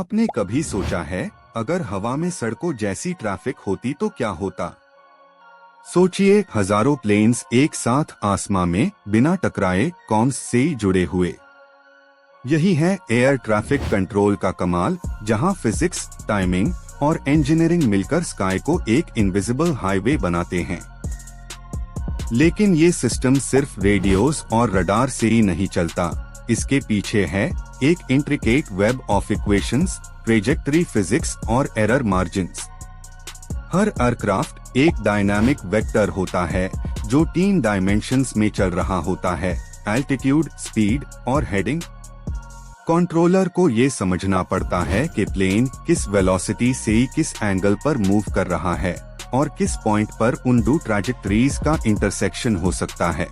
आपने कभी सोचा है, अगर हवा में सड़कों जैसी ट्रैफिक होती तो क्या होता? सोचिए, हजारों प्लेन्स एक साथ आसमां में बिना टकराए कॉम्स से जुड़े हुए। यही है एयर ट्रैफिक कंट्रोल का कमाल, जहां फिजिक्स, टाइमिंग और इंजीनियरिंग मिलकर स्काई को एक इनविजिबल हाईवे बनाते हैं। लेकिन ये सिस्टम सिर्फ रेडियोस और रडार से ही नहीं चलता। इसके पीछे है एक intricate web of equations, trajectory physics और एरर मार्जिन्स। हर एयरक्राफ्ट एक डायनामिक वेक्टर होता है जो 3 डायमेंशंस में चल रहा होता है, एल्टीट्यूड, स्पीड और हेडिंग। कंट्रोलर को ये समझना पड़ता है कि प्लेन किस वेलोसिटी से किस एंगल पर मूव कर रहा है और किस पॉइंट पर उन 2 ट्रैजेक्टरीज का इंटरसेक्शन हो सकता है।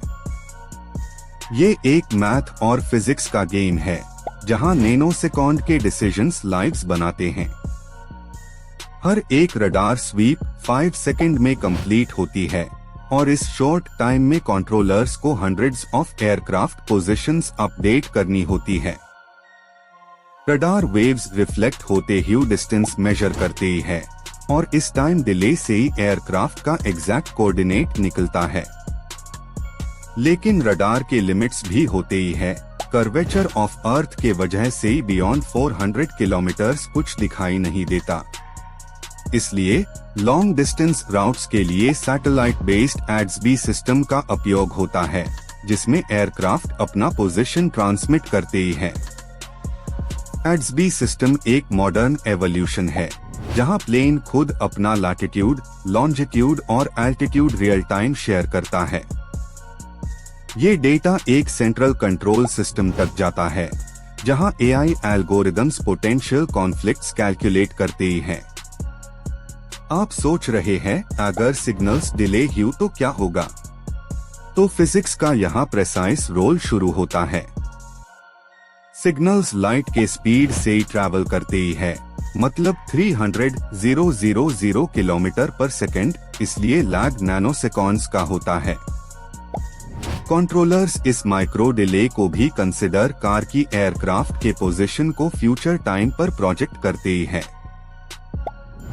ये एक मैथ और फिजिक्स का गेम है, जहां नैनो सेकंड के डिसीजंस लाइव्स बनाते हैं। हर एक रडार स्वीप 5 सेकंड में कंप्लीट होती है और इस शॉर्ट टाइम में कंट्रोलर्स को hundreds of aircraft positions update करनी होती है। रडार वेव्स रिफ्लेक्ट होते ही डिस्टेंस मेजर करते ही है और इस टाइम डिले से ही एयरक्राफ्ट का एग्जैक्ट कोऑर्डिनेट निकलता है। लेकिन रडार के लिमिट्स भी होते ही है। कर्वेचर ऑफ अर्थ के वजह से ही बियॉन्ड 400 किलोमीटर्स कुछ दिखाई नहीं देता। इसलिए लॉन्ग डिस्टेंस राउट्स के लिए सैटेलाइट बेस्ड एडीएसबी सिस्टम का उपयोग होता है, जिसमें एयरक्राफ्ट अपना पोजीशन ट्रांसमिट करते ही है। एडीएसबी सिस्टम एक मॉडर्न एवोल्यूशन है, जहां प्लेन खुद अपना लैटिट्यूड, लॉन्जिट्यूड और एल्टीट्यूड रियल टाइम शेयर करता है। ये डेटा एक सेंट्रल कंट्रोल सिस्टम तक जाता है, जहां AI algorithms potential conflicts calculate करते ही हैं। आप सोच रहे हैं, अगर सिग्नल्स डिले हुई तो क्या होगा? तो फिजिक्स का यहाँ प्रेसाइज रोल शुरू होता है। सिग्नल्स लाइट के स्पीड से ट्रैवल करते ही है, मतलब 300,000 किलोमीटर पर सेकेंड, इसलिए लैग नैनो सेकंड्स का होता है। कंट्रोलर्स इस माइक्रो डिले को भी कंसिडर कार की एयरक्राफ्ट के पोजीशन को फ्यूचर टाइम पर प्रोजेक्ट करते ही है।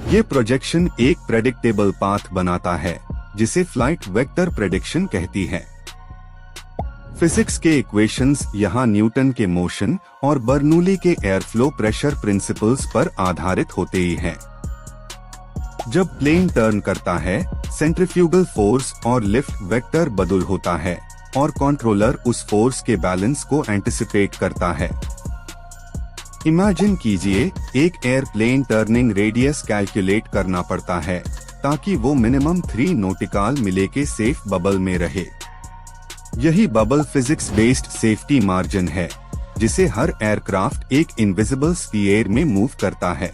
ये प्रोजेक्शन एक प्रेडिक्टेबल पाथ बनाता है, जिसे फ्लाइट वेक्टर प्रेडिक्शन कहती है। फिजिक्स के इक्वेशंस यहाँ न्यूटन के मोशन और बर्नूली के एयरफ्लो प्रेशर प्रिंसिपल्स पर आधारित होते ही हैं। जब प्लेन टर्न करता है, सेंट्रीफ्यूगल फोर्स और लिफ्ट वेक्टर बदल होता है और कंट्रोलर उस फोर्स के बैलेंस को एंटिसिपेट करता है। इमेजिन कीजिए, एक एयरप्लेन टर्निंग रेडियस कैलकुलेट करना पड़ता है ताकि वो मिनिमम 3 नॉटिकल मिले के सेफ बबल में रहे। यही bubble physics based safety margin है, जिसे हर एयरक्राफ्ट एक इनविजिबल स्फीयर में मूव करता है।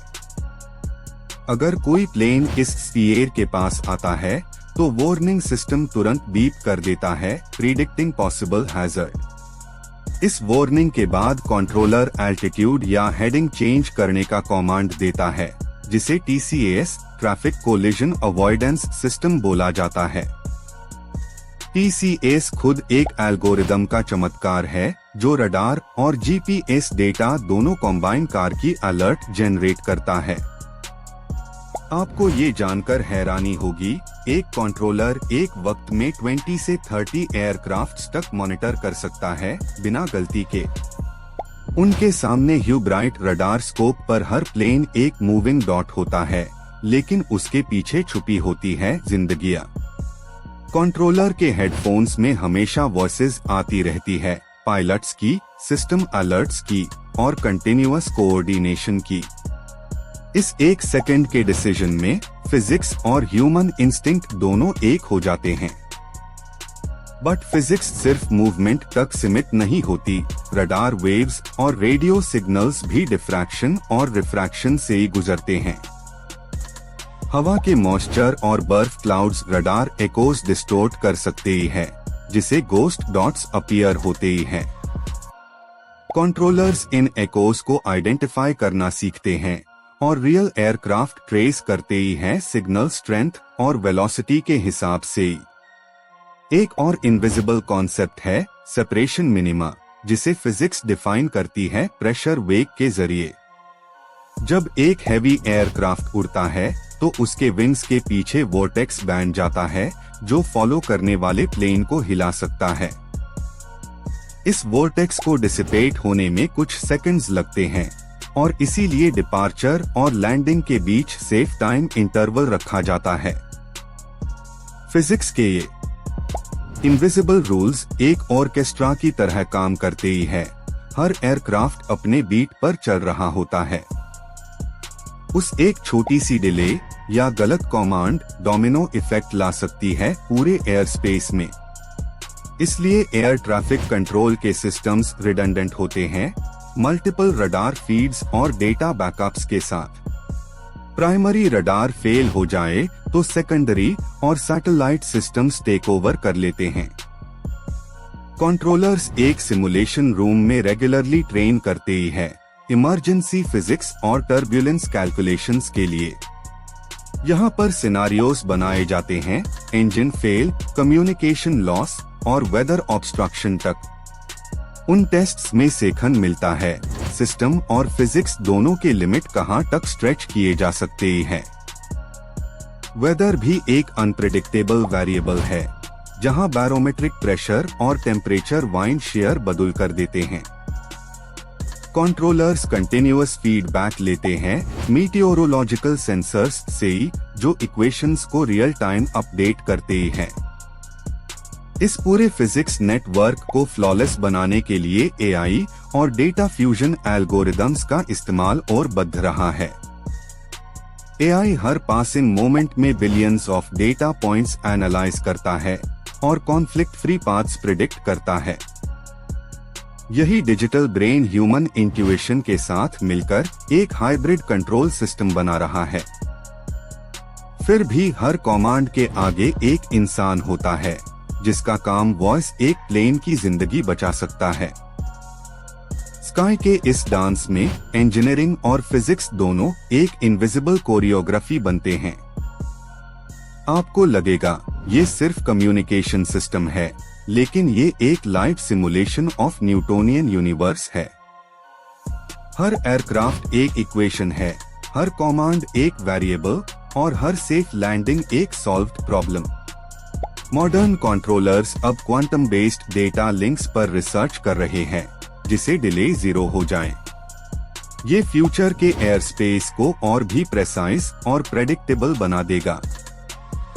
अगर कोई प्लेन इस स्फीयर के पास आता है, तो वार्निंग सिस्टम तुरंत बीप कर देता है, प्रिडिक्टिंग पॉसिबल हैजर्ड। इस वार्निंग के बाद कंट्रोलर एल्टीट्यूड या हेडिंग चेंज करने का कमांड देता है, जिसे TCAS, traffic collision avoidance system बोला जाता है। TCAS खुद एक एल्गोरिदम का चमत्कार है, जो रडार और GPS डेटा दोनों कॉम्बाइन कार की अलर्ट जनरेट करता है। आपको ये जानकर हैरानी होगी, एक कंट्रोलर एक वक्त में 20 से 30 एयरक्राफ्ट्स तक मॉनिटर कर सकता है, बिना गलती के। उनके सामने ह्यूब्राइट रडार स्कोप पर हर प्लेन एक मूविंग डॉट होता है, लेकिन उसके पीछे छुपी होती है जिंदगियां। कंट्रोलर के हेडफोन्स में हमेशा वॉइसेस आती रहती है, पायलट्स की, सिस्टम अलर्ट्स की और कंटिन्यूअस कोऑर्डिनेशन की। इस 1 सेकंड के डिसीजन में फिजिक्स और ह्यूमन इंस्टिंक्ट दोनों एक हो जाते हैं। बट फिजिक्स सिर्फ मूवमेंट तक सीमित नहीं होती, रडार वेव्स और रेडियो सिग्नल्स भी डिफ्रैक्शन और रिफ्रैक्शन से ही गुजरते हैं। हवा के मॉइस्चर और बर्फ क्लाउड्स रडार एकोस डिस्टोर्ट कर सकते ही है, जिसे गोस्ट डॉट्स अपीयर होते ही हैं। कंट्रोलर्स इन एकोस को आइडेंटिफाई करना सीखते हैं और रियल एयरक्राफ्ट ट्रेस करते ही हैं सिग्नल स्ट्रेंथ और वेलोसिटी के हिसाब से। एक और इनविजिबल कॉन्सेप्ट है सेपरेशन मिनिमा, जिसे फिजिक्स डिफाइन करती है प्रेशर वेग के जरिए। जब एक हैवी एयरक्राफ्ट उड़ता है तो उसके विंग्स के पीछे वोर्टेक्स बैंड जाता है जो फॉलो करने वाले प्लेन को हिला सकता है। इस वोर्टेक्स को डिसिपेट होने में कुछ सेकंड्स लगते हैं और इसीलिए डिपार्चर और लैंडिंग के बीच सेफ टाइम इंटरवल रखा जाता है। फिजिक्स के ये इनविजिबल रूल्स एक ऑर्केस्ट्रा की तरह काम करते ही है। हर एयरक्राफ्ट अपने बीट पर चल रहा होता है। उस एक छोटी सी डिले या गलत कमांड डोमिनो इफेक्ट ला सकती है पूरे एयर स्पेस में। इसलिए एयर ट्रैफिक कंट्रोल के सिस्टम्स रिडंडेंट होते हैं, मल्टीपल रडार फीड्स और डेटा बैकअप्स के साथ। प्राइमरी रडार फेल हो जाए तो सेकेंडरी और सैटेलाइट सिस्टम्स टेक ओवर कर लेते हैं। कंट्रोलर्स एक सिमुलेशन रूम में रेगुलरली ट्रेन करते ही है इमरजेंसी फिजिक्स और टर्ब्यूलेंस कैलकुलेशंस के लिए। यहाँ पर सिनारियोस बनाए जाते हैं इंजन फेल, कम्युनिकेशन लॉस और वेदर ऑब्स्ट्रक्शन तक। उन टेस्ट्स में सेखन मिलता है सिस्टम और फिजिक्स दोनों के लिमिट कहाँ तक स्ट्रेच किए जा सकते हैं। वेदर भी एक अनप्रेडिक्टेबल वेरिएबल है जहाँ बैरोमेट्रिक प्रेशर और टेम्परेचर वाइंड शेयर बदल कर देते हैं। कंट्रोलर्स कंटिन्यूअस फीडबैक लेते हैं मीटियोरोलॉजिकल सेंसर्स से जो इक्वेशंस को रियल टाइम अपडेट करते हैं। इस पूरे फिजिक्स नेटवर्क को फ्लॉलेस बनाने के लिए एआई और डेटा फ्यूजन एल्गोरिदम्स का इस्तेमाल और बढ़ रहा है। एआई हर पासिंग मोमेंट में billions of data points analyse करता है और कॉन्फ्लिक्ट फ्री पाथ्स प्रिडिक्ट करता है। यही डिजिटल ब्रेन ह्यूमन इंट्यूशन के साथ मिलकर एक हाइब्रिड कंट्रोल सिस्टम बना रहा है। फिर भी हर कमांड के आगे एक इंसान होता है जिसका काम वॉइस एक प्लेन की जिंदगी बचा सकता है। स्काई के इस डांस में इंजीनियरिंग और फिजिक्स दोनों एक इनविजिबल कोरियोग्राफी बनते हैं। आपको लगेगा ये सिर्फ कम्युनिकेशन सिस्टम है, लेकिन ये एक live simulation of Newtonian universe है। हर एयरक्राफ्ट एक इक्वेशन है, हर कमांड एक वेरिएबल और हर सेफ लैंडिंग एक सॉल्व्ड प्रॉब्लम। मॉडर्न कंट्रोलर्स अब क्वांटम बेस्ड डेटा लिंक्स पर रिसर्च कर रहे हैं जिसे डिले जीरो हो जाए। ये फ्यूचर के एयर स्पेस को और भी प्रेसाइज और प्रेडिक्टेबल बना देगा।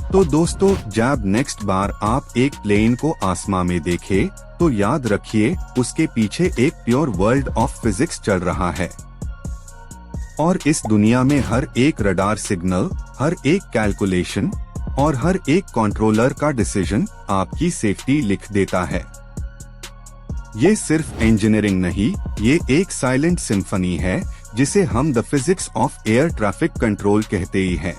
तो दोस्तों, जब नेक्स्ट बार आप एक प्लेन को आसमां में देखें तो याद रखिए उसके पीछे एक प्योर वर्ल्ड ऑफ फिजिक्स चल रहा है। और इस दुनिया में हर एक रडार सिग्नल, हर एक कैलकुलेशन और हर एक कंट्रोलर का डिसीजन आपकी सेफ्टी लिख देता है। ये सिर्फ इंजीनियरिंग नहीं, ये एक साइलेंट सिम्फनी है जिसे हम the physics of air traffic control कहते ही हैं।